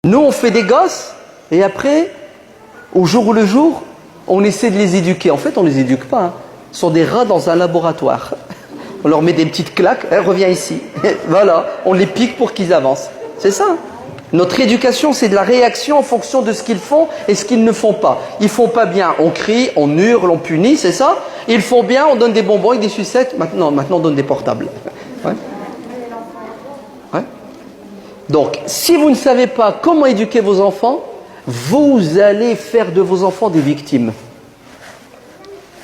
Nous, on fait des gosses, et après, au jour le jour, on essaie de les éduquer. En fait, on ne les éduque pas. Hein. Ce sont des rats dans un laboratoire. On leur met des petites claques, reviens ici. Voilà, on les pique pour qu'ils avancent. C'est ça. Notre éducation, c'est de la réaction en fonction de ce qu'ils font et ce qu'ils ne font pas. Ils ne font pas bien, on crie, on hurle, on punit, c'est ça. Ils font bien, on donne des bonbons et des sucettes. Maintenant on donne des portables. Ouais. Ouais. Donc, si vous ne savez pas comment éduquer vos enfants, vous allez faire de vos enfants des victimes.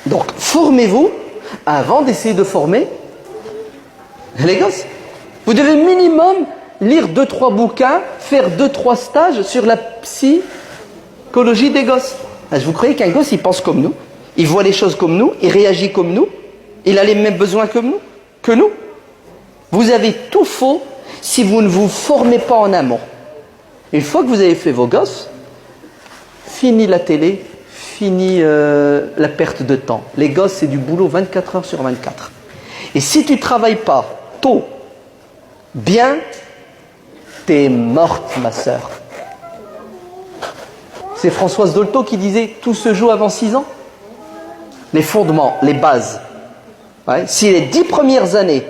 Donc, formez-vous avant d'essayer de former les gosses. Vous devez minimum lire 2-3 bouquins, faire 2-3 stages sur la psychologie des gosses. Vous croyez qu'un gosse, il pense comme nous, il voit les choses comme nous, il réagit comme nous, il a les mêmes besoins que nous. Vous avez tout faux si vous ne vous formez pas en amont. Une fois que vous avez fait vos gosses, fini la télé, fini la perte de temps. Les gosses, c'est du boulot 24 heures sur 24. Et si tu ne travailles pas tôt, bien, t'es morte, ma sœur. C'est Françoise Dolto qui disait « Tout se joue avant 6 ans ». Les fondements, les bases. Ouais. Si les 10 premières années,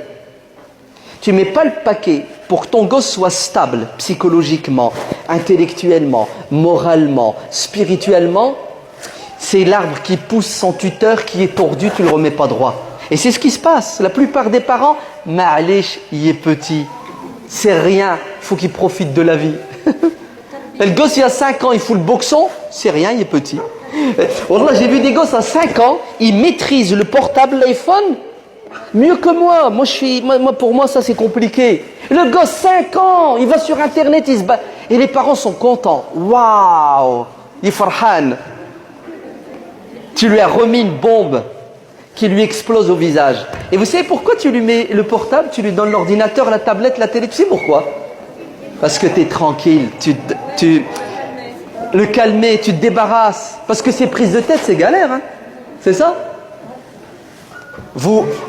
tu ne mets pas le paquet pour que ton gosse soit stable psychologiquement, intellectuellement, moralement, spirituellement, c'est l'arbre qui pousse son tuteur qui est tordu, tu ne le remets pas droit. Et c'est ce qui se passe. La plupart des parents, ma'alish, il est petit. C'est rien, il faut qu'il profite de la vie. Le gosse, il a 5 ans, il fout le boxon, c'est rien, il est petit. Wallah, j'ai vu des gosses à 5 ans, ils maîtrisent le portable, l'iPhone, mieux que moi. Moi, pour moi, ça c'est compliqué. Le gosse, 5 ans, il va sur Internet, il se bat. Et les parents sont contents. Waouh, il est farhan. Tu lui as remis une bombe qui lui explose au visage. Et vous savez pourquoi tu lui mets le portable, tu lui donnes l'ordinateur, la tablette, la télé, tu sais pourquoi? Parce que tu es tranquille, le calmer, tu te débarrasses. Parce que ces prises de tête, c'est galère, hein? C'est ça?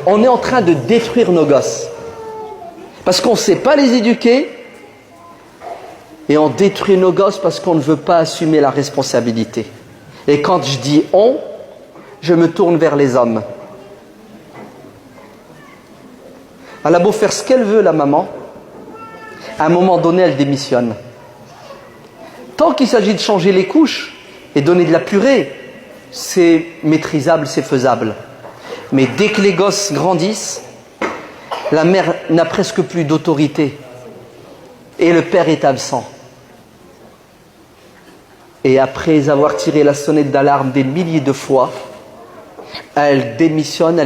On est en train de détruire nos gosses. Parce qu'on ne sait pas les éduquer, et on détruit nos gosses parce qu'on ne veut pas assumer la responsabilité. Et quand je dis « on », je me tourne vers les hommes. Elle a beau faire ce qu'elle veut, la maman, à un moment donné, elle démissionne. Tant qu'il s'agit de changer les couches et donner de la purée, c'est maîtrisable, c'est faisable. Mais dès que les gosses grandissent, la mère n'a presque plus d'autorité et le père est absent. Et après avoir tiré la sonnette d'alarme des milliers de fois, elle démissionne,